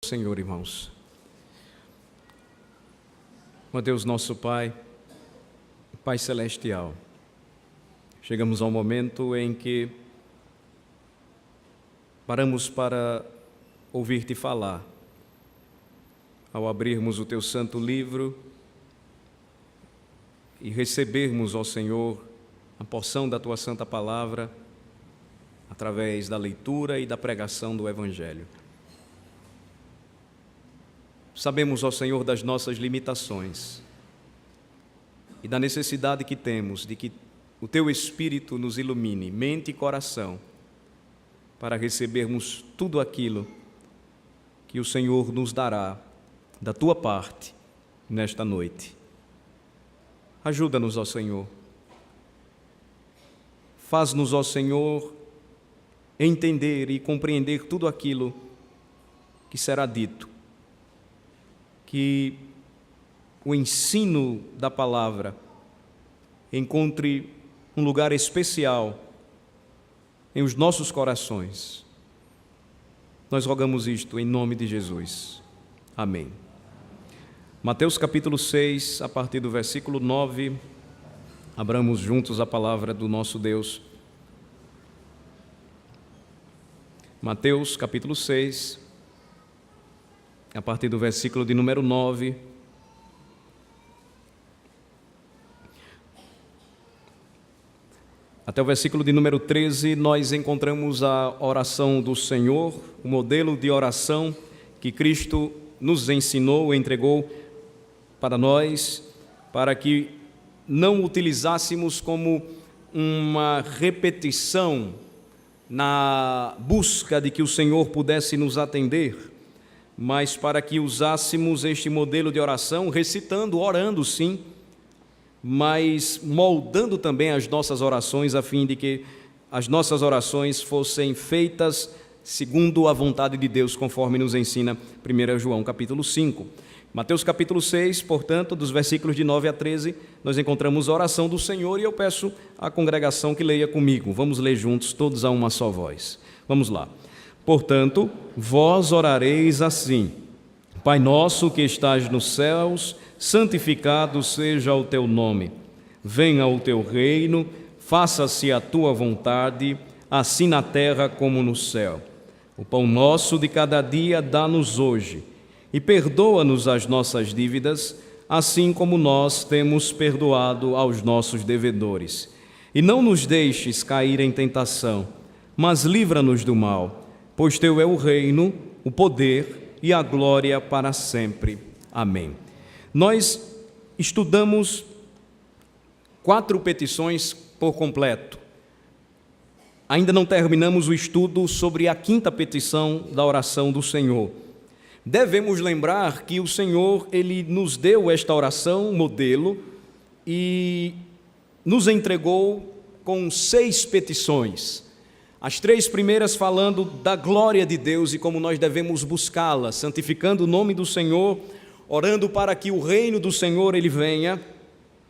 Senhor, irmãos. Ó Deus nosso Pai, Pai Celestial, chegamos ao momento em que paramos para ouvir-te falar. Ao abrirmos o Teu santo livro e recebermos, ó Senhor, a porção da Tua santa palavra através da leitura e da pregação do Evangelho. Sabemos, ó Senhor, das nossas limitações e da necessidade que temos de que o Teu Espírito nos ilumine, mente e coração, para recebermos tudo aquilo que o Senhor nos dará da Tua parte nesta noite. Ajuda-nos, ó Senhor. Faz-nos, ó Senhor, entender e compreender tudo aquilo que será dito. Que o ensino da palavra encontre um lugar especial em os nossos corações. Nós rogamos isto em nome de Jesus. Amém. Mateus capítulo 6, a partir do versículo 9, abramos juntos a palavra do nosso Deus. Mateus capítulo 6, a partir do versículo de número 9, até o versículo de número 13, nós encontramos a oração do Senhor, o modelo de oração que Cristo nos ensinou, entregou para nós, para que não utilizássemos como uma repetição na busca de que o Senhor pudesse nos atender, mas para que usássemos este modelo de oração, recitando, orando sim, mas moldando também as nossas orações, a fim de que as nossas orações fossem feitas segundo a vontade de Deus, conforme nos ensina 1 João capítulo 5. Mateus capítulo 6, portanto, dos versículos de 9 a 13, nós encontramos a oração do Senhor e eu peço à congregação que leia comigo. Vamos ler juntos, todos a uma só voz. Vamos lá. Portanto, vós orareis assim: Pai nosso que estás nos céus, santificado seja o teu nome. Venha o teu reino, faça-se a tua vontade, assim na terra como no céu. O pão nosso de cada dia dá-nos hoje, e perdoa-nos as nossas dívidas, assim como nós temos perdoado aos nossos devedores. E não nos deixes cair em tentação, mas livra-nos do mal. Pois Teu é o reino, o poder e a glória para sempre. Amém. Nós estudamos 4 petições por completo. Ainda não terminamos o estudo sobre a 5ª petição da oração do Senhor. Devemos lembrar que o Senhor, Ele nos deu esta oração, modelo, e nos entregou com 6 petições. As 3 primeiras falando da glória de Deus e como nós devemos buscá-la, santificando o nome do Senhor, orando para que o reino do Senhor ele venha,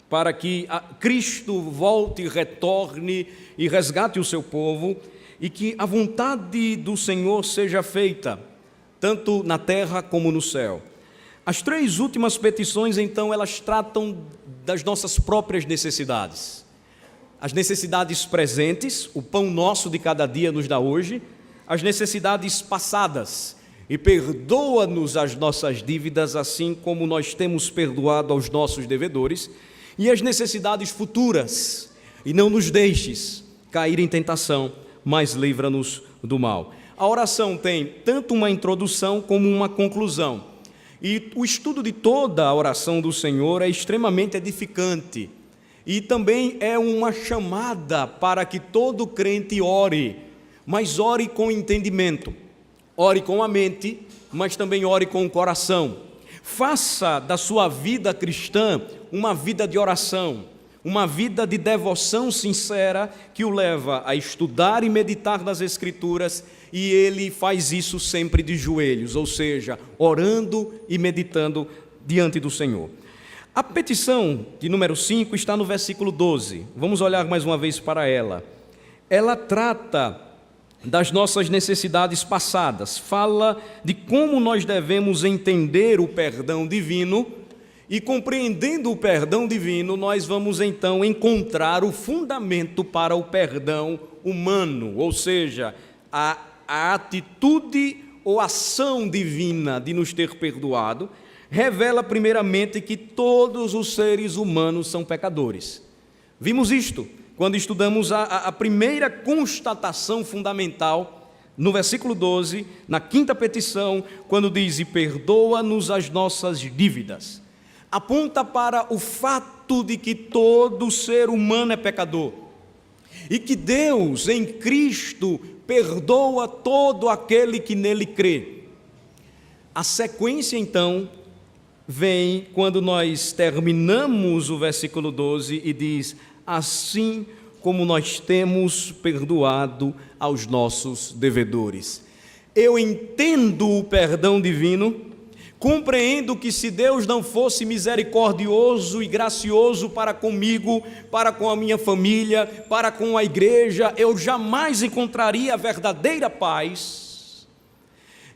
para que Cristo volte, retorne e resgate o seu povo, e que a vontade do Senhor seja feita, tanto na terra como no céu. As 3 últimas petições, então, elas tratam das nossas próprias necessidades. As necessidades presentes, o pão nosso de cada dia nos dá hoje, as necessidades passadas, e perdoa-nos as nossas dívidas, assim como nós temos perdoado aos nossos devedores, e as necessidades futuras, e não nos deixes cair em tentação, mas livra-nos do mal. A oração tem tanto uma introdução como uma conclusão, e o estudo de toda a oração do Senhor é extremamente edificante, e também é uma chamada para que todo crente ore, mas ore com entendimento, ore com a mente, mas também ore com o coração. Faça da sua vida cristã uma vida de oração, uma vida de devoção sincera que o leva a estudar e meditar nas Escrituras, e ele faz isso sempre de joelhos, ou seja, orando e meditando diante do Senhor. A petição de número 5 está no versículo 12. Vamos olhar mais uma vez para ela. Ela trata das nossas necessidades passadas, fala de como nós devemos entender o perdão divino, e compreendendo o perdão divino, nós vamos então encontrar o fundamento para o perdão humano, ou seja, a atitude ou ação divina de nos ter perdoado, revela primeiramente que todos os seres humanos são pecadores. Vimos isto quando estudamos a primeira constatação fundamental, no versículo 12, na quinta petição, quando diz: e perdoa-nos as nossas dívidas. Aponta para o fato de que todo ser humano é pecador, e que Deus, em Cristo, perdoa todo aquele que nele crê. A sequência, então, vem quando nós terminamos o versículo 12 e diz: assim como nós temos perdoado aos nossos devedores. Eu entendo o perdão divino, compreendo que se Deus não fosse misericordioso e gracioso para comigo, para com a minha família, para com a igreja, eu jamais encontraria a verdadeira paz.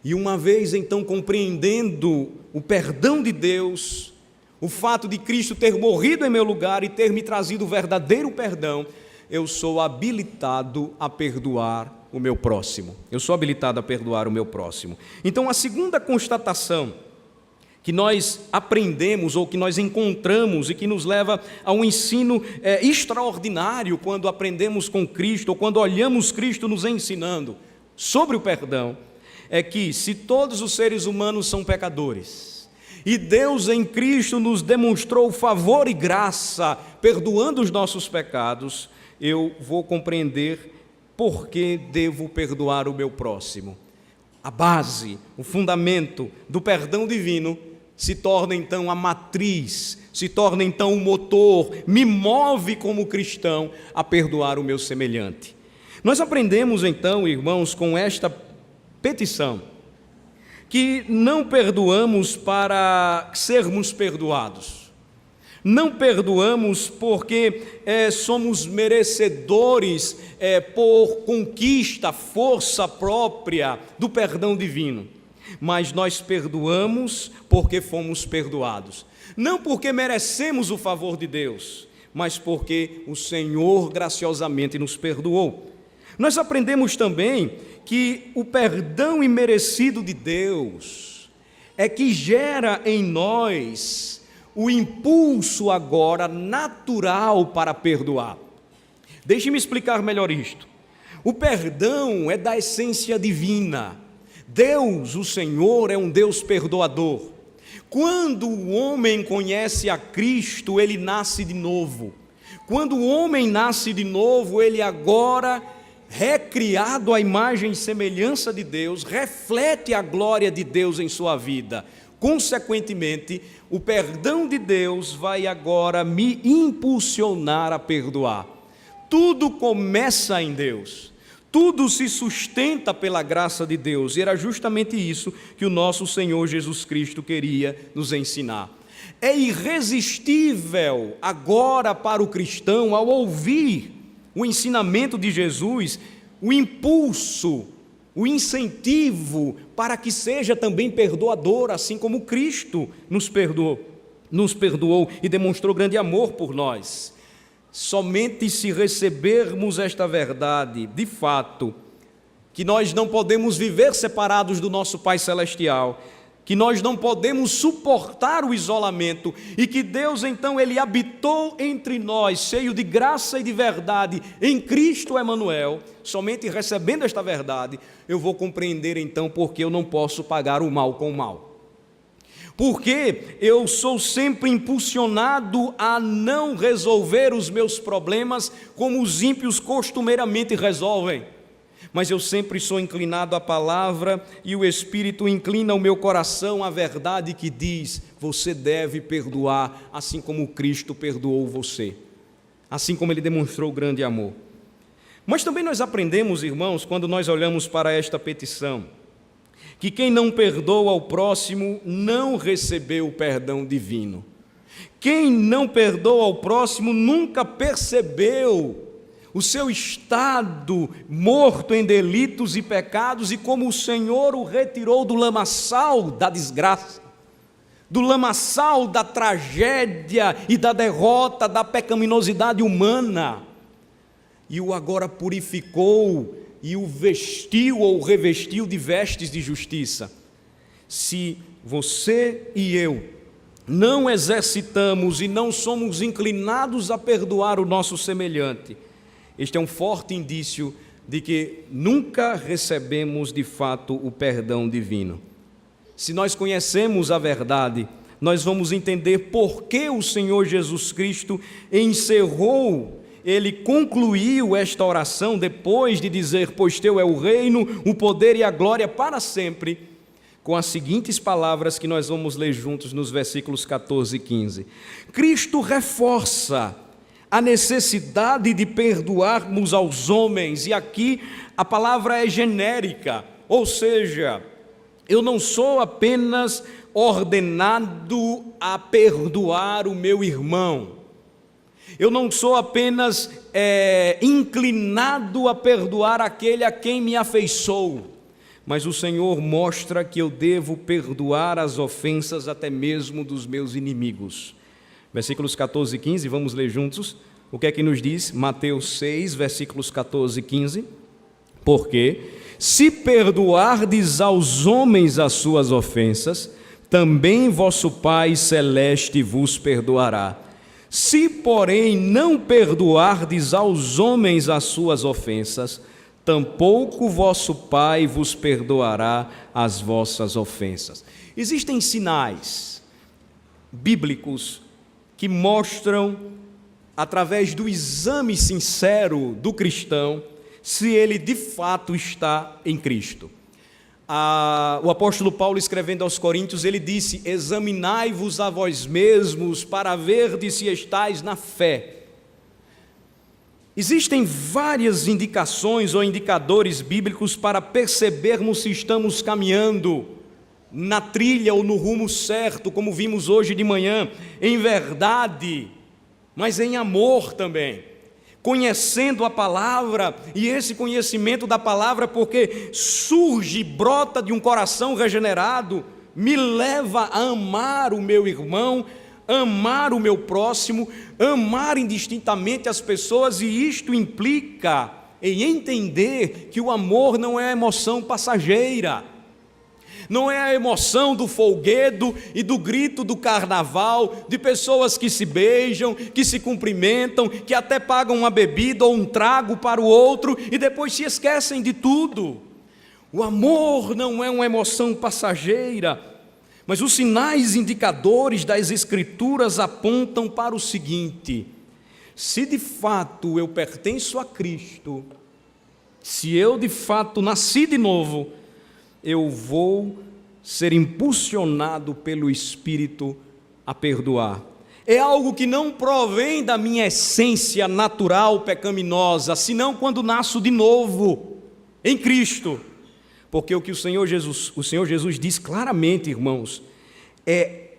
E uma vez então compreendendo o perdão de Deus, o fato de Cristo ter morrido em meu lugar e ter me trazido o verdadeiro perdão, eu sou habilitado a perdoar o meu próximo. Eu sou habilitado a perdoar o meu próximo. Então, a segunda constatação que nós aprendemos ou que nós encontramos e que nos leva a um ensino extraordinário quando aprendemos com Cristo ou quando olhamos Cristo nos ensinando sobre o perdão, é que se todos os seres humanos são pecadores e Deus em Cristo nos demonstrou favor e graça, perdoando os nossos pecados, eu vou compreender por que devo perdoar o meu próximo. A base, o fundamento do perdão divino se torna então a matriz, se torna então o motor, me move como cristão a perdoar o meu semelhante. Nós aprendemos então, irmãos, com esta petição, que não perdoamos para sermos perdoados. Não perdoamos porque somos merecedores por conquista, força própria do perdão divino. Mas nós perdoamos porque fomos perdoados. Não porque merecemos o favor de Deus, mas porque o Senhor graciosamente nos perdoou. Nós aprendemos também que o perdão imerecido de Deus é que gera em nós o impulso agora natural para perdoar. Deixe-me explicar melhor isto. O perdão é da essência divina. Deus, o Senhor, é um Deus perdoador. Quando o homem conhece a Cristo, ele nasce de novo. Quando o homem nasce de novo, ele agora, recriado à imagem e semelhança de Deus, reflete a glória de Deus em sua vida. Consequentemente, o perdão de Deus vai agora me impulsionar a perdoar. Tudo começa em Deus. Tudo se sustenta pela graça de Deus, e era justamente isso que o nosso Senhor Jesus Cristo queria nos ensinar. É irresistível agora para o cristão, ao ouvir o ensinamento de Jesus, o impulso, o incentivo para que seja também perdoador, assim como Cristo nos perdoou e demonstrou grande amor por nós. Somente se recebermos esta verdade, de fato, que nós não podemos viver separados do nosso Pai Celestial, que nós não podemos suportar o isolamento e que Deus então Ele habitou entre nós, cheio de graça e de verdade, em Cristo Emanuel. Somente recebendo esta verdade, eu vou compreender então porque eu não posso pagar o mal com o mal. Porque eu sou sempre impulsionado a não resolver os meus problemas como os ímpios costumeiramente resolvem. Mas eu sempre sou inclinado à palavra e o Espírito inclina o meu coração à verdade que diz: você deve perdoar assim como Cristo perdoou você, assim como Ele demonstrou grande amor. Mas também nós aprendemos, irmãos, quando nós olhamos para esta petição, que quem não perdoa ao próximo não recebeu o perdão divino. Quem não perdoa ao próximo nunca percebeu o seu estado morto em delitos e pecados, e como o Senhor o retirou do lamaçal da desgraça, do lamaçal da tragédia e da derrota, da pecaminosidade humana, e o agora purificou e o vestiu ou revestiu de vestes de justiça. Se você e eu não exercitamos e não somos inclinados a perdoar o nosso semelhante, este é um forte indício de que nunca recebemos de fato o perdão divino. Se nós conhecemos a verdade, nós vamos entender por que o Senhor Jesus Cristo encerrou, Ele concluiu esta oração depois de dizer: pois teu é o reino, o poder e a glória para sempre, com as seguintes palavras que nós vamos ler juntos nos versículos 14 e 15. Cristo reforça a necessidade de perdoarmos aos homens, e aqui a palavra é genérica, ou seja, eu não sou apenas ordenado a perdoar o meu irmão, eu não sou apenas inclinado a perdoar aquele a quem me afeiçoou, mas o Senhor mostra que eu devo perdoar as ofensas até mesmo dos meus inimigos. Versículos 14 e 15, vamos ler juntos. O que é que nos diz? Mateus 6, versículos 14 e 15. Porque se perdoardes aos homens as suas ofensas, também vosso Pai Celeste vos perdoará. Se, porém, não perdoardes aos homens as suas ofensas, tampouco vosso Pai vos perdoará as vossas ofensas. Existem sinais bíblicos que mostram, através do exame sincero do cristão, se ele de fato está em Cristo. O apóstolo Paulo, escrevendo aos Coríntios, ele disse: examinai-vos a vós mesmos para verdes se estáis na fé. Existem várias indicações ou indicadores bíblicos para percebermos se estamos caminhando na trilha ou no rumo certo, como vimos hoje de manhã, em verdade, mas em amor também, conhecendo a palavra, e esse conhecimento da palavra, porque surge, brota de um coração regenerado, me leva a amar o meu irmão, amar o meu próximo, amar indistintamente as pessoas, e isto implica em entender que o amor não é emoção passageira, não é a emoção do folguedo e do grito do carnaval, de pessoas que se beijam, que se cumprimentam, que até pagam uma bebida ou um trago para o outro e depois se esquecem de tudo. O amor não é uma emoção passageira, mas os sinais indicadores das Escrituras apontam para o seguinte: se de fato eu pertenço a Cristo, se eu de fato nasci de novo, eu vou ser impulsionado pelo Espírito a perdoar. É algo que não provém da minha essência natural pecaminosa, senão quando nasço de novo em Cristo. Porque o que o Senhor Jesus diz claramente, irmãos, é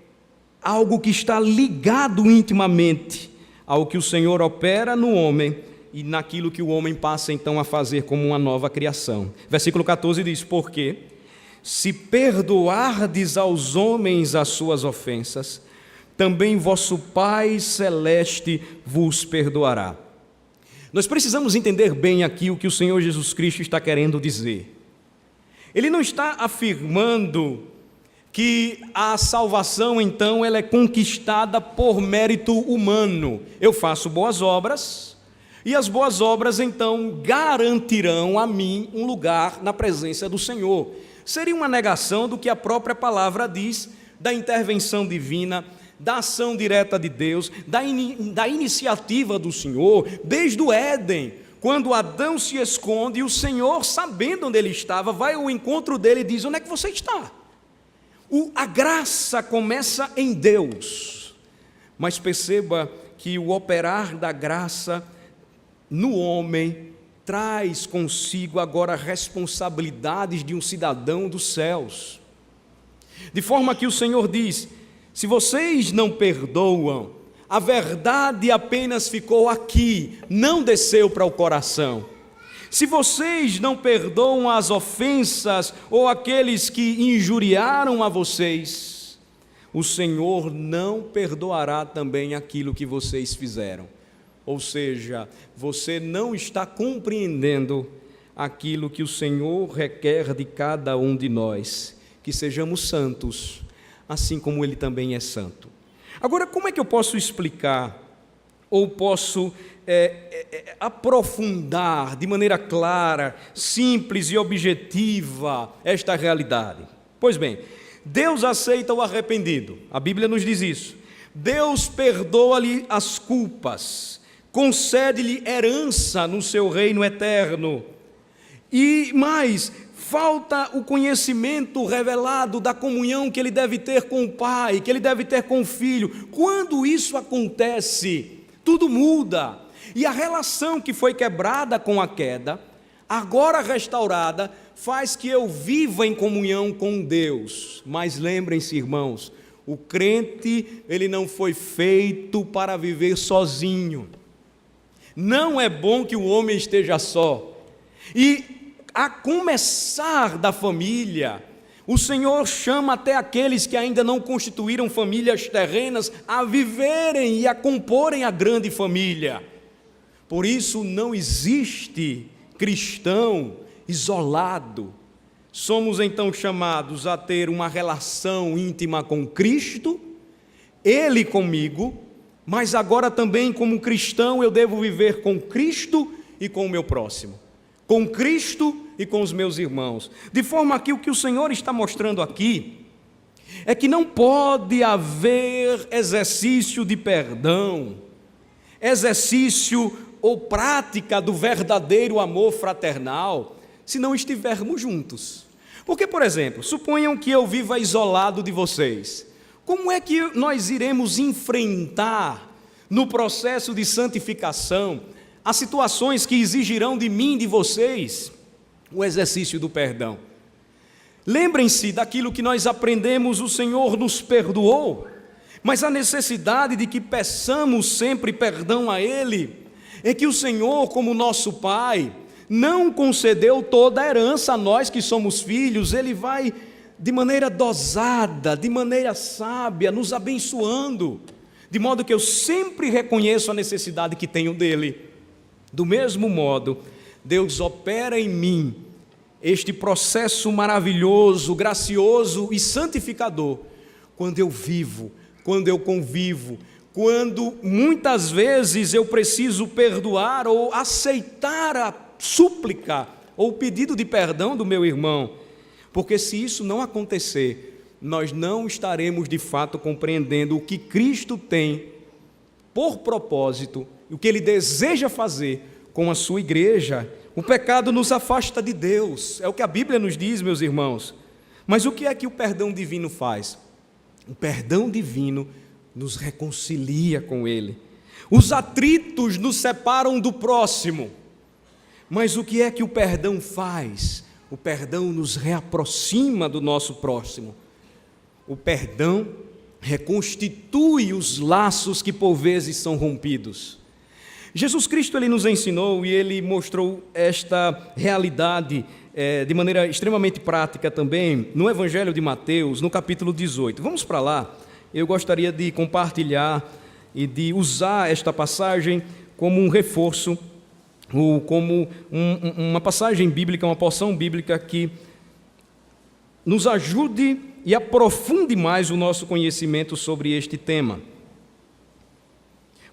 algo que está ligado intimamente ao que o Senhor opera no homem e naquilo que o homem passa então a fazer como uma nova criação. Versículo 14 diz: porque se perdoardes aos homens as suas ofensas, também vosso Pai Celeste vos perdoará. Nós precisamos entender bem aqui o que o Senhor Jesus Cristo está querendo dizer. Ele não está afirmando que a salvação, então, ela é conquistada por mérito humano. Eu faço boas obras, e as boas obras, então, garantirão a mim um lugar na presença do Senhor. Seria uma negação do que a própria palavra diz, da intervenção divina, da ação direta de Deus, da iniciativa do Senhor, desde o Éden, quando Adão se esconde, e o Senhor, sabendo onde ele estava, vai ao encontro dele e diz: onde é que você está? A graça começa em Deus, mas perceba que o operar da graça no homem traz consigo agora responsabilidades de um cidadão dos céus, de forma que o Senhor diz: se vocês não perdoam a verdade apenas ficou aqui, não desceu para o coração. Se vocês não perdoam as ofensas ou aqueles que injuriaram a vocês, o Senhor não perdoará também aquilo que vocês fizeram. Ou seja, você não está compreendendo aquilo que o Senhor requer de cada um de nós, que sejamos santos, assim como Ele também é santo. Agora, como é que eu posso explicar, ou posso aprofundar de maneira clara, simples e objetiva esta realidade? Pois bem, Deus aceita o arrependido, a Bíblia nos diz isso. Deus perdoa-lhe as culpas, concede-lhe herança no seu reino eterno. E mais, falta o conhecimento revelado da comunhão que ele deve ter com o Pai, que ele deve ter com o Filho. Quando isso acontece, tudo muda. E a relação que foi quebrada com a queda, agora restaurada, faz que eu viva em comunhão com Deus. Mas lembrem-se, irmãos, o crente, ele não foi feito para viver sozinho. Não é bom que o homem esteja só. E a começar da família, o Senhor chama até aqueles que ainda não constituíram famílias terrenas a viverem e a comporem a grande família. Por isso não existe cristão isolado. Somos então chamados a ter uma relação íntima com Cristo, Ele comigo, mas agora também como cristão eu devo viver com Cristo e com o meu próximo. Com Cristo e com os meus irmãos. De forma que o que o Senhor está mostrando aqui é que não pode haver exercício de perdão, exercício ou prática do verdadeiro amor fraternal, se não estivermos juntos. Porque, por exemplo, suponham que eu viva isolado de vocês. Como é que nós iremos enfrentar no processo de santificação as situações que exigirão de mim e de vocês o exercício do perdão? Lembrem-se daquilo que nós aprendemos, o Senhor nos perdoou, mas a necessidade de que peçamos sempre perdão a Ele é que o Senhor, como nosso Pai, não concedeu toda a herança a nós que somos filhos. Ele vai de maneira dosada, de maneira sábia, nos abençoando, de modo que eu sempre reconheço a necessidade que tenho dEle. Do mesmo modo, Deus opera em mim este processo maravilhoso, gracioso e santificador, quando eu vivo, quando eu convivo, quando muitas vezes eu preciso perdoar ou aceitar a súplica ou o pedido de perdão do meu irmão, porque se isso não acontecer, nós não estaremos de fato compreendendo o que Cristo tem por propósito, o que Ele deseja fazer com a sua igreja. O pecado nos afasta de Deus, é o que a Bíblia nos diz, meus irmãos. Mas o que é que o perdão divino faz? O perdão divino nos reconcilia com Ele. Os atritos nos separam do próximo. Mas o que é que o perdão faz? O perdão nos reaproxima do nosso próximo. O perdão reconstitui os laços que por vezes são rompidos. Jesus Cristo, Ele nos ensinou e Ele mostrou esta realidade de maneira extremamente prática também no Evangelho de Mateus, no capítulo 18. Vamos para lá. Eu gostaria de compartilhar e de usar esta passagem como um reforço, ou como uma passagem bíblica, uma porção bíblica que nos ajude e aprofunde mais o nosso conhecimento sobre este tema.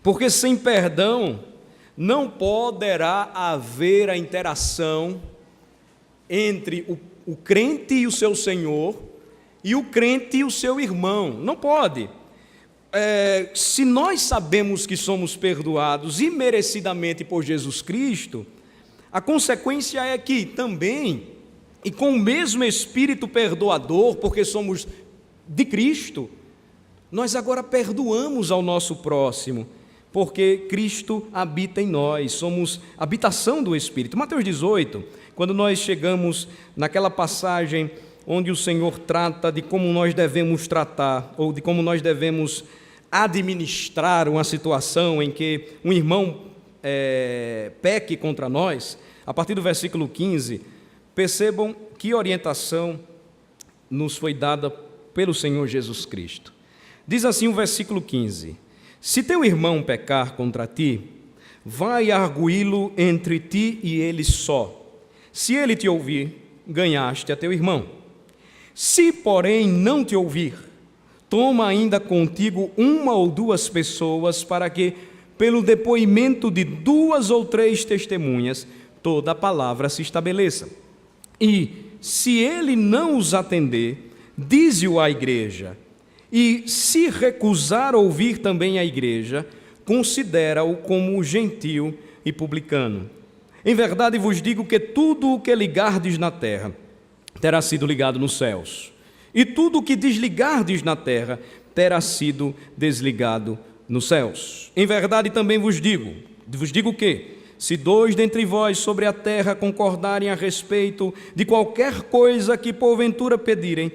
Porque sem perdão não poderá haver a interação entre o crente e o seu Senhor e o crente e o seu irmão. Não pode. Se nós sabemos que somos perdoados imerecidamente por Jesus Cristo, a consequência é que também, e com o mesmo Espírito perdoador, porque somos de Cristo, nós agora perdoamos ao nosso próximo, porque Cristo habita em nós, somos habitação do Espírito. Mateus 18, quando nós chegamos naquela passagem onde o Senhor trata de como nós devemos tratar, ou de como nós devemos administrar uma situação em que um irmão peque contra nós, a partir do versículo 15, percebam que orientação nos foi dada pelo Senhor Jesus Cristo. Diz assim o versículo 15: se teu irmão pecar contra ti, vai arguí-lo entre ti e ele só. Se ele te ouvir, ganhaste a teu irmão. Se, porém, não te ouvir, toma ainda contigo uma ou duas pessoas, para que, pelo depoimento de 2 ou 3 testemunhas, toda a palavra se estabeleça. E, se ele não os atender, dize-o à igreja. E, se recusar ouvir também a igreja, considera-o como gentil e publicano. Em verdade vos digo que tudo o que ligardes na terra terá sido ligado nos céus, e tudo o que desligardes na terra terá sido desligado nos céus. Em verdade também vos digo que, se 2 dentre vós sobre a terra concordarem a respeito de qualquer coisa que porventura pedirem,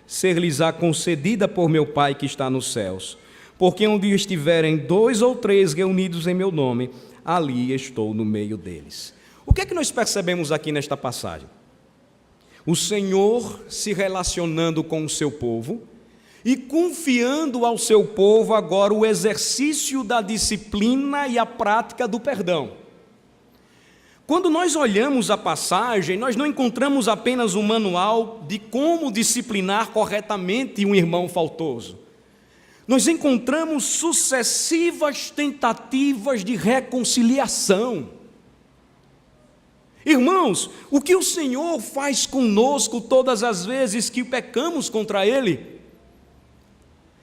ser-lhes-á concedida por meu Pai que está nos céus. Porque onde estiverem 2 ou 3 reunidos em meu nome, ali estou no meio deles. O que é que nós percebemos aqui nesta passagem? O Senhor se relacionando com o seu povo e confiando ao seu povo agora o exercício da disciplina e a prática do perdão. Quando nós olhamos a passagem, nós não encontramos apenas um manual de como disciplinar corretamente um irmão faltoso. Nós encontramos sucessivas tentativas de reconciliação. Irmãos, o que o Senhor faz conosco todas as vezes que pecamos contra Ele?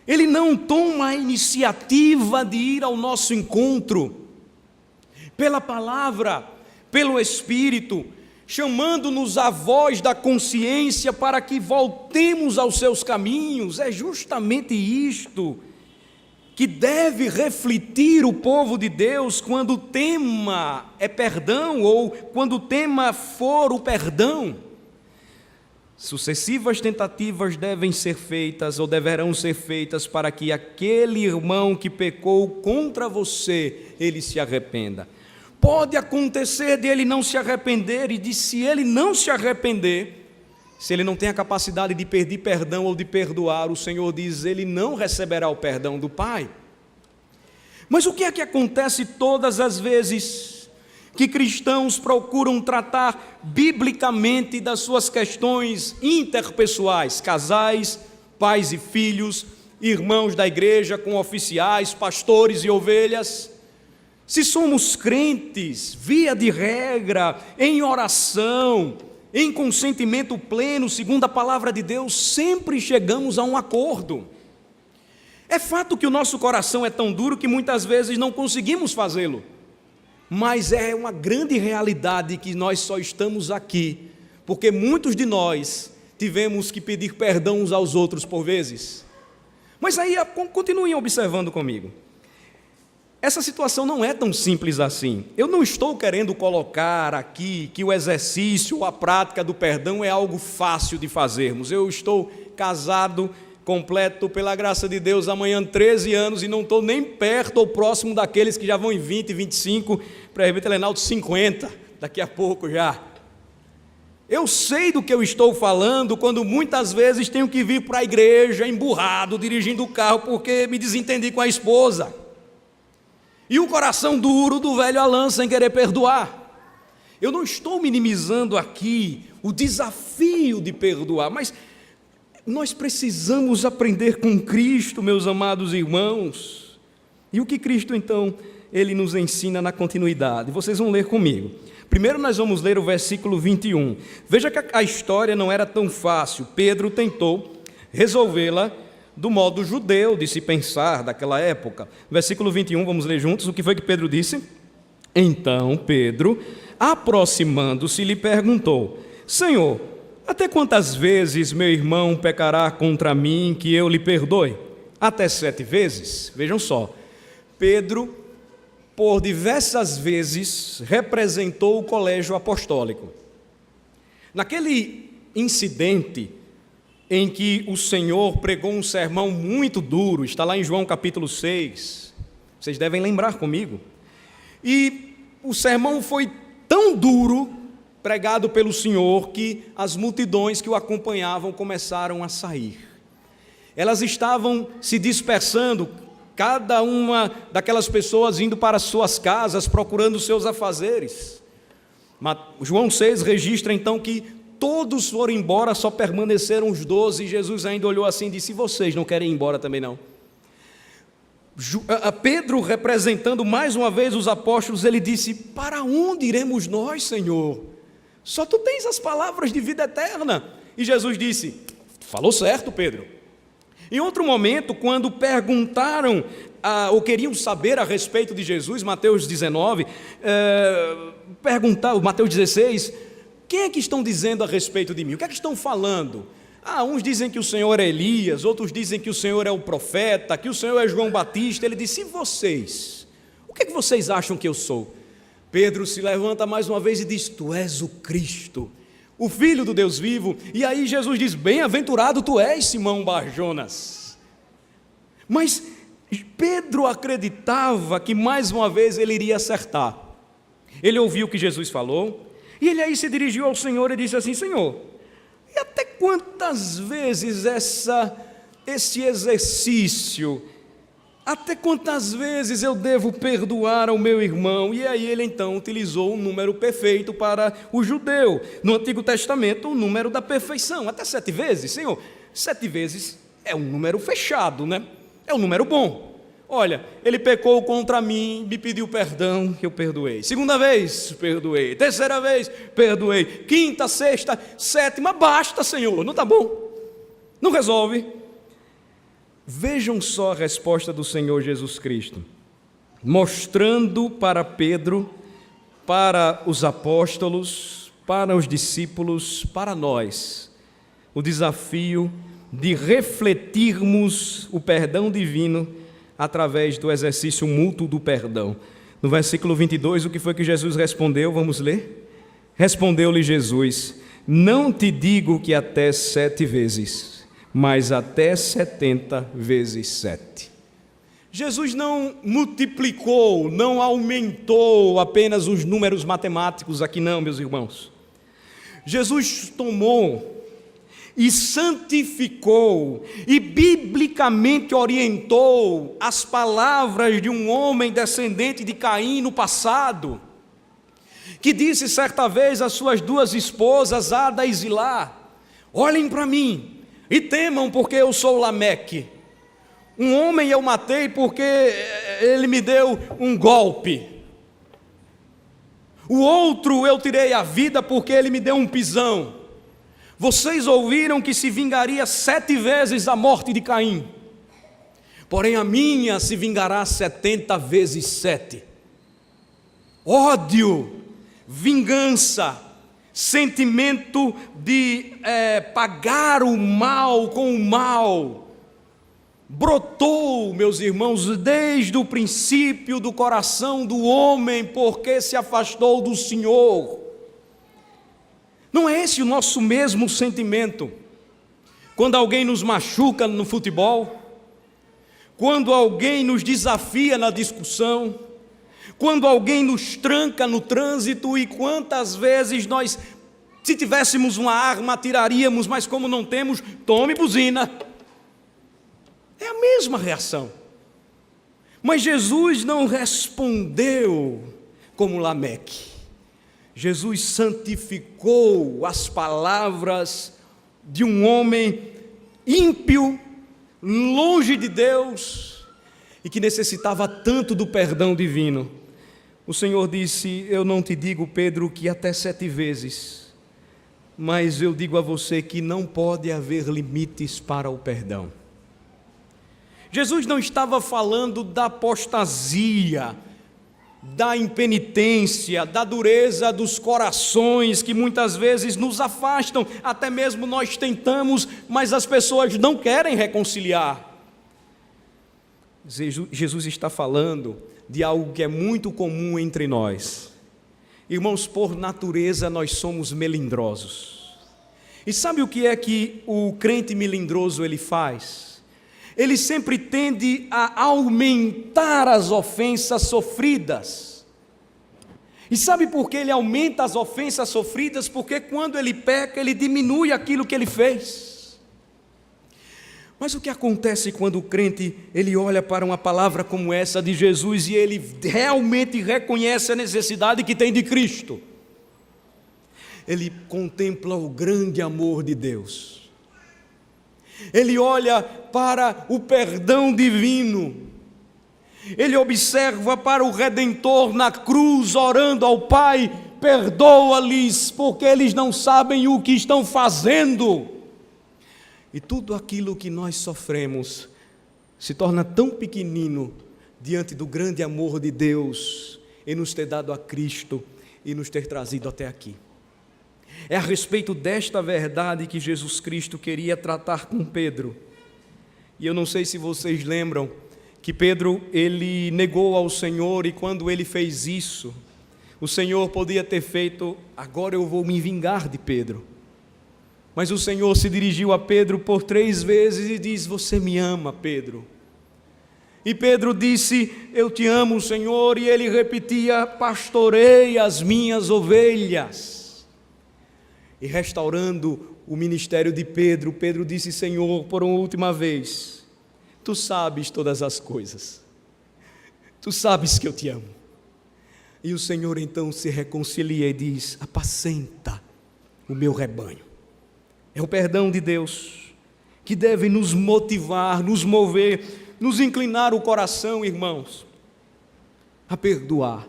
Ele não toma a iniciativa de ir ao nosso encontro, pela palavra, pelo Espírito, chamando-nos à voz da consciência para que voltemos aos seus caminhos. É justamente isto que deve refletir o povo de Deus quando o tema é perdão, ou quando o tema for o perdão. Sucessivas tentativas devem ser feitas ou deverão ser feitas para que aquele irmão que pecou contra você, ele se arrependa. Pode acontecer de ele não se arrepender, e de se ele não se arrepender, se ele não tem a capacidade de pedir perdão ou de perdoar, o Senhor diz, ele não receberá o perdão do Pai. Mas o que é que acontece todas as vezes que cristãos procuram tratar biblicamente das suas questões interpessoais, casais, pais e filhos, irmãos da igreja com oficiais, pastores e ovelhas? Se somos crentes, via de regra, em oração, em consentimento pleno, segundo a palavra de Deus, sempre chegamos a um acordo. É fato que o nosso coração é tão duro que muitas vezes não conseguimos fazê-lo, mas é uma grande realidade que nós só estamos aqui, porque muitos de nós tivemos que pedir perdão uns aos outros por vezes. Mas aí, continuem observando comigo. Essa situação não é tão simples assim. Eu não estou querendo colocar aqui que o exercício ou a prática do perdão é algo fácil de fazermos. Eu estou casado, completo, pela graça de Deus, amanhã 13 anos, e não estou nem perto ou próximo daqueles que já vão em 20, 25, presbítero Lenaldo 50, daqui a pouco já. Eu sei do que eu estou falando quando muitas vezes tenho que vir para a igreja emburrado, dirigindo o carro, porque me desentendi com a esposa. E o coração duro do velho Alain sem querer perdoar. Eu não estou minimizando aqui o desafio de perdoar, mas nós precisamos aprender com Cristo, meus amados irmãos. E o que Cristo, então, Ele nos ensina na continuidade? Vocês vão ler comigo. Primeiro nós vamos ler o versículo 21. Veja que a história não era tão fácil. Pedro tentou resolvê-la do modo judeu de se pensar daquela época. Versículo 21, vamos ler juntos. O que foi que Pedro disse? Então Pedro, aproximando-se, lhe perguntou: Senhor, até quantas vezes meu irmão pecará contra mim que eu lhe perdoe? Até 7 vezes? Vejam só, Pedro, por diversas vezes, representou o colégio apostólico. Naquele incidente em que o Senhor pregou um sermão muito duro, está lá em João capítulo 6, vocês devem lembrar comigo. E o sermão foi tão duro, pregado pelo Senhor, que as multidões que o acompanhavam começaram a sair. Elas estavam se dispersando, cada uma daquelas pessoas indo para suas casas, procurando seus afazeres. João 6 registra então que todos foram embora, só permaneceram os 12, e Jesus ainda olhou assim e disse: e vocês não querem ir embora também não? Pedro, representando mais uma vez os apóstolos, ele disse: para onde iremos nós, Senhor? Só tu tens as palavras de vida eterna. E Jesus disse: falou certo, Pedro. Em outro momento, quando perguntaram ou queriam saber a respeito de Jesus, Mateus 19, Mateus 16, quem é que estão dizendo a respeito de mim? O que é que estão falando? Uns dizem que o Senhor é Elias, outros dizem que o Senhor é o profeta, que o Senhor é João Batista. Ele disse: e vocês? O que é que vocês acham que eu sou? Pedro se levanta mais uma vez e diz: tu és o Cristo, o Filho do Deus vivo. E aí Jesus diz: bem-aventurado tu és, Simão Bar-Jonas. Mas Pedro acreditava que mais uma vez ele iria acertar. Ele ouviu o que Jesus falou, e ele aí se dirigiu ao Senhor e disse assim: Senhor, e até quantas vezes esse exercício, até quantas vezes eu devo perdoar ao meu irmão? E aí ele então utilizou um número perfeito para o judeu. No Antigo Testamento, o número da perfeição. Até 7 vezes, Senhor. 7 vezes é um número fechado, né? É um número bom. Olha, ele pecou contra mim, me pediu perdão, eu perdoei. Segunda vez, perdoei. Terceira vez, perdoei. Quinta, sexta, sétima, basta, Senhor. Não está bom? Não resolve? Vejam só a resposta do Senhor Jesus Cristo, mostrando para Pedro, para os apóstolos, para os discípulos, para nós, o desafio de refletirmos o perdão divino através do exercício mútuo do perdão. No versículo 22, o que foi que Jesus respondeu? Vamos ler? Respondeu-lhe Jesus: não te digo que até 7 vezes, mas até 70 vezes 7. Jesus não multiplicou, não aumentou apenas os números matemáticos aqui não, meus irmãos. Jesus tomou e santificou e biblicamente orientou as palavras de um homem descendente de Caim no passado, que disse certa vez às suas 2 esposas, Ada e Zilá: olhem para mim e temam, porque eu sou Lameque. Um homem eu matei porque ele me deu um golpe. O outro eu tirei a vida porque ele me deu um pisão. Vocês ouviram que se vingaria 7 vezes a morte de Caim, porém a minha se vingará 70 vezes 7. Ódio, vingança, sentimento de pagar o mal com o mal, brotou, meus irmãos, desde o princípio do coração do homem, porque se afastou do Senhor. Não é esse o nosso mesmo sentimento quando alguém nos machuca no futebol, quando alguém nos desafia na discussão, quando alguém nos tranca no trânsito? E quantas vezes nós, se tivéssemos uma arma, atiraríamos, mas como não temos, tome buzina. É a mesma reação. Mas Jesus não respondeu como Lameque. Jesus santificou as palavras de um homem ímpio, longe de Deus, e que necessitava tanto do perdão divino. O Senhor disse: eu não te digo, Pedro, que até 7 vezes, mas eu digo a você que não pode haver limites para o perdão. Jesus não estava falando da apostasia, da impenitência, da dureza dos corações que muitas vezes nos afastam. Até mesmo nós tentamos, mas as pessoas não querem reconciliar. Jesus está falando de algo que é muito comum entre nós. Irmãos, por natureza nós somos melindrosos. E sabe o que é que o crente melindroso ele faz? Ele sempre tende a aumentar as ofensas sofridas. E sabe por que ele aumenta as ofensas sofridas? Porque quando ele peca, ele diminui aquilo que ele fez. Mas o que acontece quando o crente ele olha para uma palavra como essa de Jesus e ele realmente reconhece a necessidade que tem de Cristo? Ele contempla o grande amor de Deus. Ele olha para o perdão divino. Ele observa para o Redentor na cruz, orando ao Pai: perdoa-lhes, porque eles não sabem o que estão fazendo. E tudo aquilo que nós sofremos se torna tão pequenino diante do grande amor de Deus em nos ter dado a Cristo e nos ter trazido até aqui. É a respeito desta verdade que Jesus Cristo queria tratar com Pedro. E eu não sei se vocês lembram que Pedro, ele negou ao Senhor, e quando ele fez isso, o Senhor podia ter feito: agora eu vou me vingar de Pedro. Mas o Senhor se dirigiu a Pedro por 3 vezes e diz: você me ama, Pedro? E Pedro disse: eu te amo, Senhor. E ele repetia: pastorei as minhas ovelhas. E restaurando o ministério de Pedro, Pedro disse: Senhor, por uma última vez, tu sabes todas as coisas, tu sabes que eu te amo. E o Senhor então se reconcilia e diz: apacenta o meu rebanho. É o perdão de Deus que deve nos motivar, nos mover, nos inclinar o coração, irmãos, a perdoar,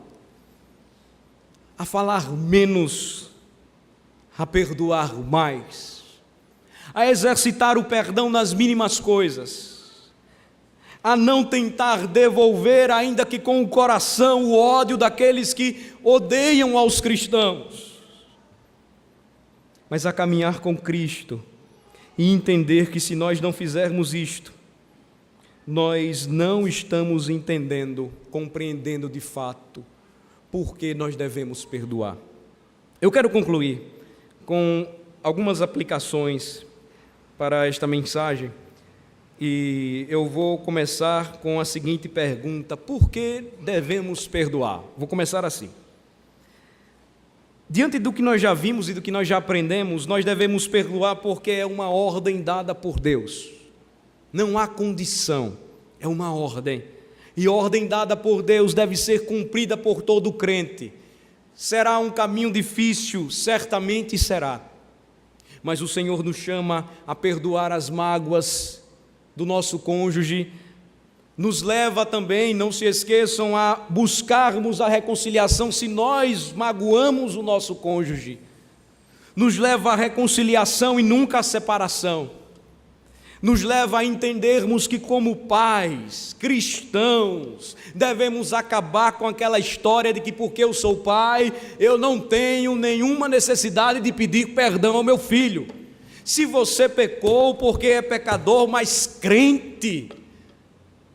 a falar menos, a perdoar mais, a exercitar o perdão nas mínimas coisas, a não tentar devolver, ainda que com o coração, o ódio daqueles que odeiam aos cristãos, mas a caminhar com Cristo e entender que se nós não fizermos isto, nós não estamos entendendo, compreendendo de fato por que nós devemos perdoar. Eu quero concluir com algumas aplicações para esta mensagem, e eu vou começar com a seguinte pergunta: por que devemos perdoar? Vou começar assim. Diante do que nós já vimos e do que nós já aprendemos, nós devemos perdoar porque é uma ordem dada por Deus. Não há condição, é uma ordem. E ordem dada por Deus deve ser cumprida por todo crente. Será um caminho difícil, certamente será. Mas o Senhor nos chama a perdoar as mágoas do nosso cônjuge. Nos leva também, não se esqueçam, a buscarmos a reconciliação se nós magoamos o nosso cônjuge. Nos leva à reconciliação e nunca à separação. Nos leva a entendermos que, como pais cristãos, devemos acabar com aquela história de que porque eu sou pai, eu não tenho nenhuma necessidade de pedir perdão ao meu filho. Se você pecou porque é pecador, mas crente,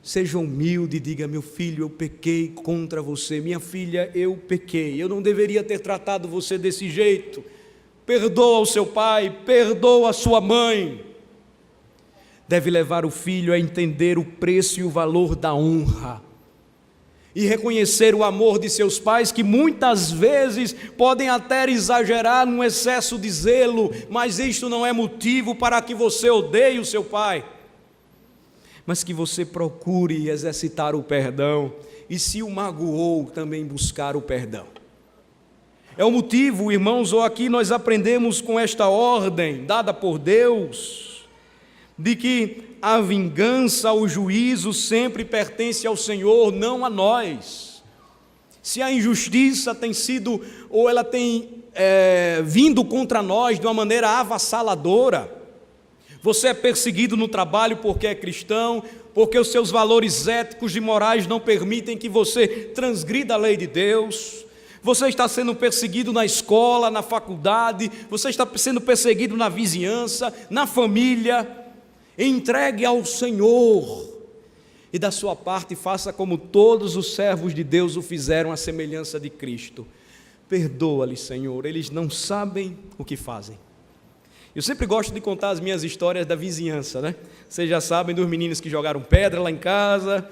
seja humilde e diga: meu filho, eu pequei contra você, minha filha, eu pequei, eu não deveria ter tratado você desse jeito. Perdoa o seu pai, perdoa a sua mãe. Deve levar o filho a entender o preço e o valor da honra e reconhecer o amor de seus pais, que muitas vezes podem até exagerar num excesso de zelo, mas isto não é motivo para que você odeie o seu pai, mas que você procure exercitar o perdão e, se o magoou, também buscar o perdão. É o motivo, irmãos, ou aqui nós aprendemos com esta ordem dada por Deus, de que a vingança, o juízo sempre pertence ao Senhor, não a nós. Se a injustiça tem sido, ou ela tem vindo contra nós de uma maneira avassaladora, você é perseguido no trabalho porque é cristão, porque os seus valores éticos e morais não permitem que você transgrida a lei de Deus. Você está sendo perseguido na escola, na faculdade, você está sendo perseguido na vizinhança, na família. Entregue ao Senhor e da sua parte faça como todos os servos de Deus o fizeram à semelhança de Cristo. Perdoa-lhes, Senhor, eles não sabem o que fazem. Eu sempre gosto de contar as minhas histórias da vizinhança, né? Vocês já sabem dos meninos que jogaram pedra lá em casa,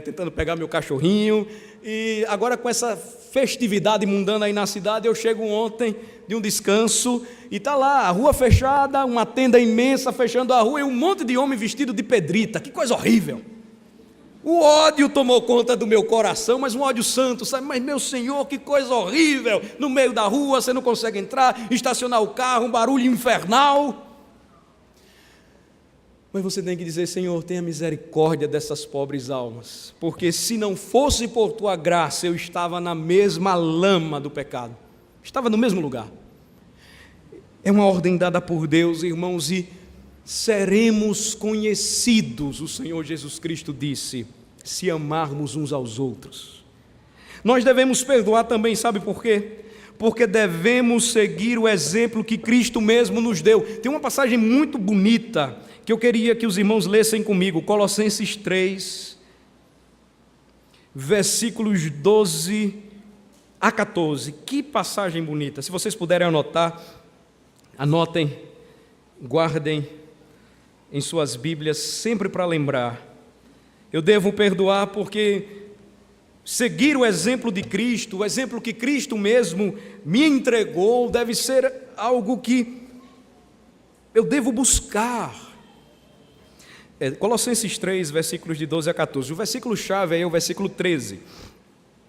tentando pegar meu cachorrinho. E agora com essa festividade mundana aí na cidade, eu chego ontem de um descanso e está lá, a rua fechada, uma tenda imensa fechando a rua e um monte de homem vestido de pedrita. Que coisa horrível! O ódio tomou conta do meu coração, mas um ódio santo, sabe? Mas, meu Senhor, que coisa horrível! No meio da rua, você não consegue entrar, estacionar o carro, um barulho infernal. Mas você tem que dizer: Senhor, tenha misericórdia dessas pobres almas, porque se não fosse por Tua graça, eu estava na mesma lama do pecado, estava no mesmo lugar. É uma ordem dada por Deus, irmãos, e seremos conhecidos, o Senhor Jesus Cristo disse, se amarmos uns aos outros. Nós devemos perdoar também, sabe por quê? Porque devemos seguir o exemplo que Cristo mesmo nos deu. Tem uma passagem muito bonita que eu queria que os irmãos lessem comigo, Colossenses 3, versículos 12 a 14. Que passagem bonita! Se vocês puderem anotar, anotem, guardem em suas Bíblias, sempre para lembrar. Eu devo perdoar porque seguir o exemplo de Cristo, o exemplo que Cristo mesmo me entregou, deve ser algo que eu devo buscar. Colossenses 3, versículos de 12 a 14. O versículo-chave aí é o versículo 13.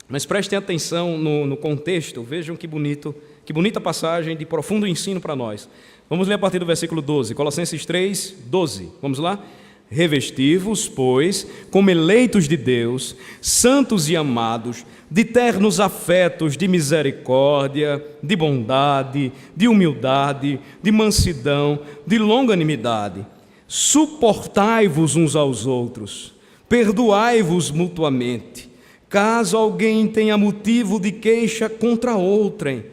Mas prestem atenção no contexto, vejam que bonita passagem de profundo ensino para nós. Vamos ler a partir do versículo 12, Colossenses 3, 12. Vamos lá? Revesti-vos, pois, como eleitos de Deus, santos e amados, de ternos afetos, de misericórdia, de bondade, de humildade, de mansidão, de longanimidade. Suportai-vos uns aos outros, perdoai-vos mutuamente, caso alguém tenha motivo de queixa contra outrem,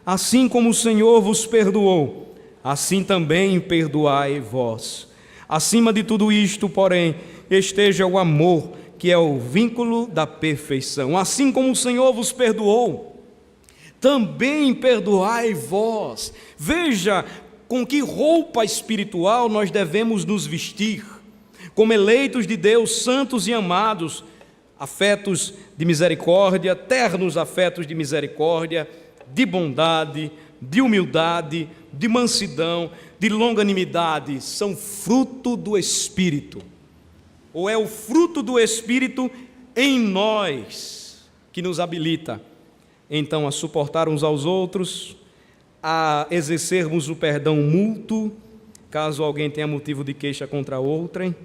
assim como o Senhor vos perdoou, assim também perdoai vós. Acima de tudo isto, porém, esteja o amor, que é o vínculo da perfeição. Assim como o Senhor vos perdoou, também perdoai vós. Veja com que roupa espiritual nós devemos nos vestir, como eleitos de Deus, santos e amados, afetos de misericórdia, ternos afetos de misericórdia, de bondade, de humildade, de mansidão, de longanimidade, são fruto do Espírito, ou é o fruto do Espírito em nós que nos habilita, então, a suportar uns aos outros, a exercermos o perdão mútuo, caso alguém tenha motivo de queixa contra outrem,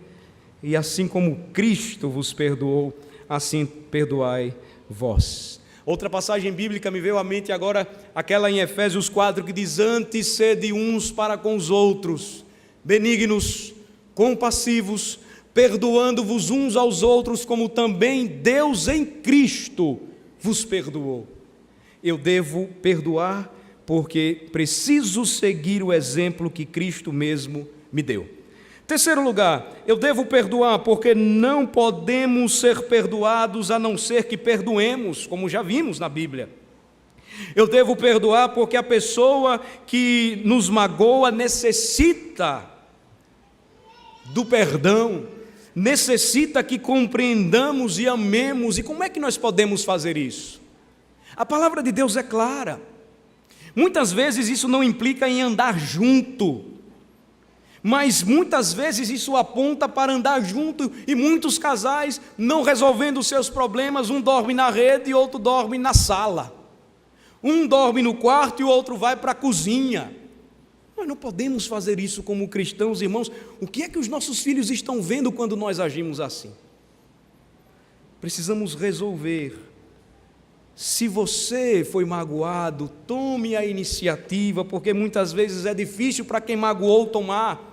e assim como Cristo vos perdoou, assim perdoai vós. Outra passagem bíblica me veio à mente agora, aquela em Efésios 4, que diz: antes sede uns para com os outros, benignos, compassivos, perdoando-vos uns aos outros, como também Deus em Cristo vos perdoou. Eu devo perdoar porque preciso seguir o exemplo que Cristo mesmo me deu. Terceiro lugar, eu devo perdoar porque não podemos ser perdoados a não ser que perdoemos, como já vimos na Bíblia. Eu devo perdoar porque a pessoa que nos magoa necessita do perdão, necessita que compreendamos e amemos. E como é que nós podemos fazer isso? A palavra de Deus é clara. Muitas vezes isso não implica em andar junto, mas muitas vezes isso aponta para andar junto, e muitos casais não resolvendo os seus problemas, um dorme na rede e outro dorme na sala, um dorme no quarto e o outro vai para a cozinha. Nós não podemos fazer isso como cristãos, irmãos. O que é que os nossos filhos estão vendo quando nós agimos assim? Precisamos resolver. Se você foi magoado, tome a iniciativa, porque muitas vezes é difícil para quem magoou tomar.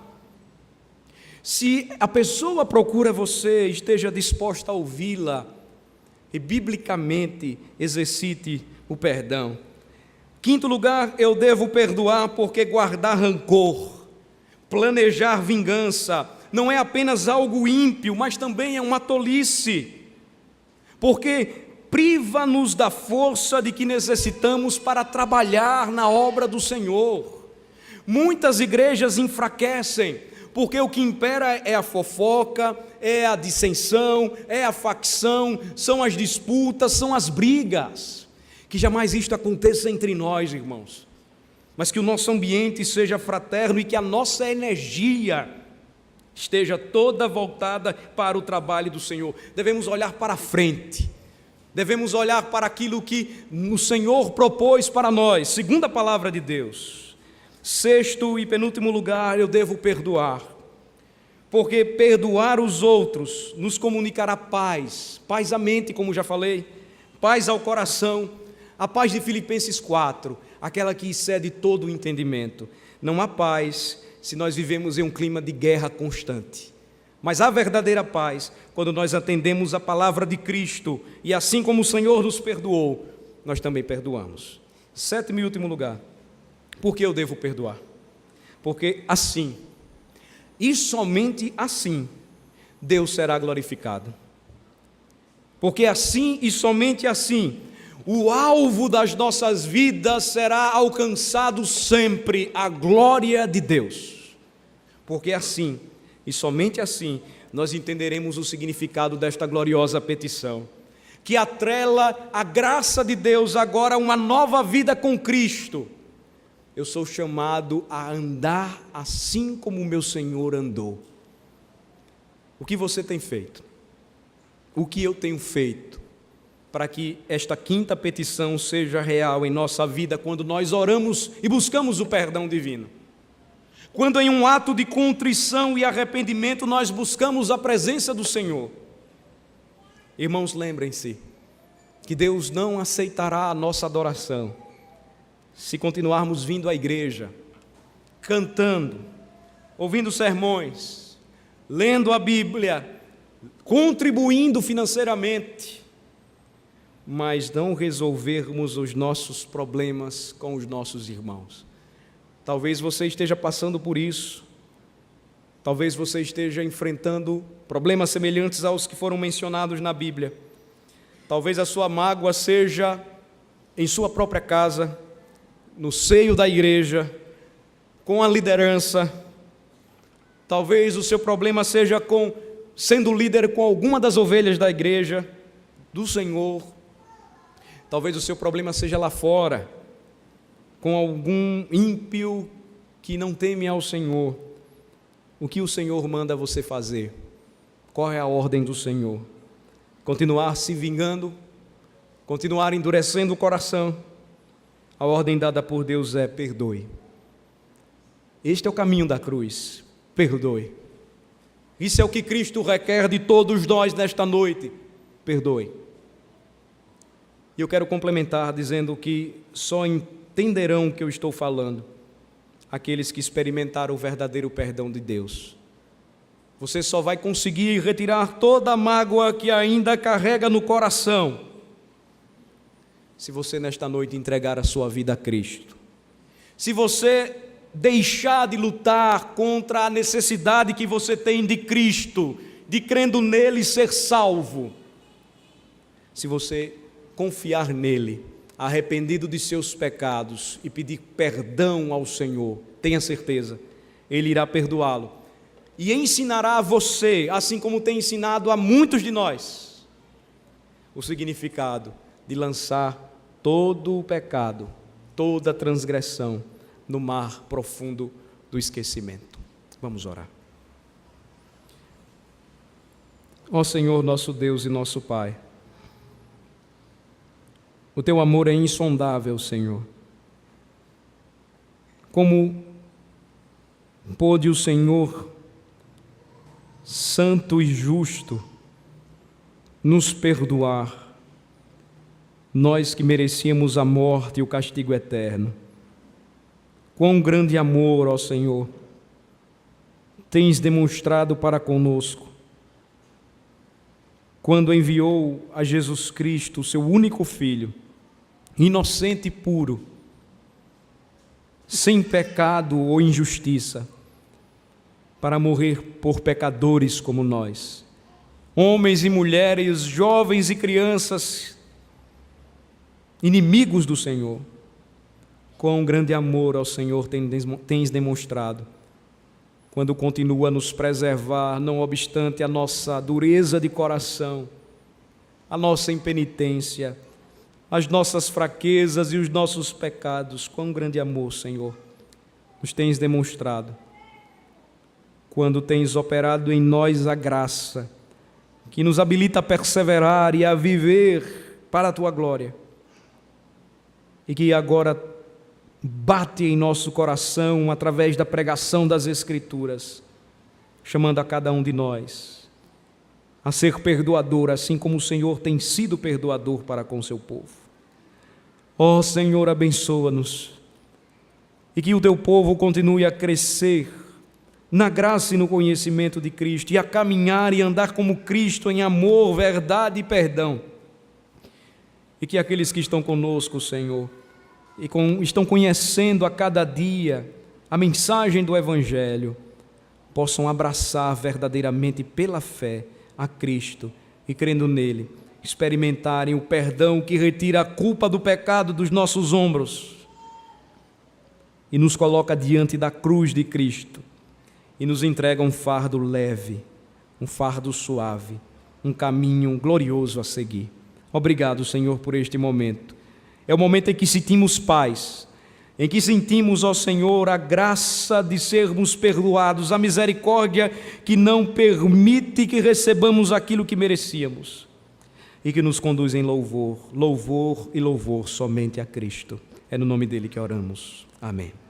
Se a pessoa procura você, esteja disposta a ouvi-la e biblicamente exercite o perdão. Quinto lugar, eu devo perdoar porque guardar rancor, planejar vingança, não é apenas algo ímpio, mas também é uma tolice, porque priva-nos da força de que necessitamos para trabalhar na obra do Senhor. Muitas igrejas enfraquecem, porque o que impera é a fofoca, é a dissensão, é a facção, são as disputas, são as brigas. Que jamais isto aconteça entre nós, irmãos, mas que o nosso ambiente seja fraterno e que a nossa energia esteja toda voltada para o trabalho do Senhor. Devemos olhar para a frente, devemos olhar para aquilo que o Senhor propôs para nós, segundo a palavra de Deus. Sexto e penúltimo lugar, eu devo perdoar, porque perdoar os outros nos comunicará paz, paz à mente, como já falei, paz ao coração, a paz de Filipenses 4, aquela que excede todo o entendimento. Não há paz se nós vivemos em um clima de guerra constante, mas há verdadeira paz quando nós atendemos a palavra de Cristo, e assim como o Senhor nos perdoou, nós também perdoamos. Sétimo e último lugar, por que eu devo perdoar? Porque assim, e somente assim, Deus será glorificado. Porque assim e somente assim, o alvo das nossas vidas será alcançado sempre, a glória de Deus. Porque assim, e somente assim, nós entenderemos o significado desta gloriosa petição, que atrela a graça de Deus agora a uma nova vida com Cristo. Eu sou chamado a andar assim como o meu Senhor andou. O que você tem feito? O que eu tenho feito para que esta quinta petição seja real em nossa vida quando nós oramos e buscamos o perdão divino? Quando em um ato de contrição e arrependimento nós buscamos a presença do Senhor. Irmãos, lembrem-se que Deus não aceitará a nossa adoração se continuarmos vindo à igreja, cantando, ouvindo sermões, lendo a Bíblia, contribuindo financeiramente, mas não resolvermos os nossos problemas com os nossos irmãos. Talvez você esteja passando por isso, talvez você esteja enfrentando problemas semelhantes aos que foram mencionados na Bíblia. Talvez a sua mágoa seja em sua própria casa, no seio da igreja, com a liderança. Talvez o seu problema seja sendo líder com alguma das ovelhas da igreja do Senhor. Talvez o seu problema seja lá fora, com algum ímpio que não teme ao Senhor. O que o Senhor manda você fazer? Qual é a ordem do Senhor? Continuar se vingando? Continuar endurecendo o coração? A ordem dada por Deus é: perdoe. Este é o caminho da cruz, perdoe. Isso é o que Cristo requer de todos nós nesta noite, perdoe. E eu quero complementar dizendo que só entenderão o que eu estou falando aqueles que experimentaram o verdadeiro perdão de Deus. Você só vai conseguir retirar toda a mágoa que ainda carrega no coração se você nesta noite entregar a sua vida a Cristo. Se você deixar de lutar contra a necessidade que você tem de Cristo, de crendo nele ser salvo. Se você confiar nele, arrependido de seus pecados e pedir perdão ao Senhor, tenha certeza, ele irá perdoá-lo e ensinará a você, assim como tem ensinado a muitos de nós, o significado de lançar todo o pecado, toda a transgressão no mar profundo do esquecimento. Vamos orar. Ó Senhor, nosso Deus e nosso Pai, o Teu amor é insondável, Senhor. Como pôde o Senhor, santo e justo, nos perdoar, nós que merecíamos a morte e o castigo eterno. Quão grande amor, ó Senhor, tens demonstrado para conosco, quando enviou a Jesus Cristo, seu único Filho, inocente e puro, sem pecado ou injustiça, para morrer por pecadores como nós, homens e mulheres, jovens e crianças, inimigos do Senhor. Quão grande amor ao Senhor tens demonstrado, quando continua a nos preservar, não obstante a nossa dureza de coração, a nossa impenitência, as nossas fraquezas e os nossos pecados. Quão grande amor, Senhor, nos tens demonstrado, quando tens operado em nós a graça, que nos habilita a perseverar e a viver para a Tua glória, e que agora bate em nosso coração através da pregação das Escrituras, chamando a cada um de nós a ser perdoador, assim como o Senhor tem sido perdoador para com o seu povo. Ó Senhor, abençoa-nos, e que o Teu povo continue a crescer na graça e no conhecimento de Cristo, e a caminhar e andar como Cristo em amor, verdade e perdão. E que aqueles que estão conosco, Senhor, estão conhecendo a cada dia a mensagem do Evangelho, possam abraçar verdadeiramente pela fé a Cristo e, crendo nele, experimentarem o perdão que retira a culpa do pecado dos nossos ombros e nos coloca diante da cruz de Cristo e nos entrega um fardo leve, um fardo suave, um caminho glorioso a seguir. Obrigado, Senhor, por este momento. É o momento em que sentimos paz, em que sentimos, ó Senhor, a graça de sermos perdoados, a misericórdia que não permite que recebamos aquilo que merecíamos e que nos conduz em louvor, louvor e louvor somente a Cristo. É no nome dele que oramos. Amém.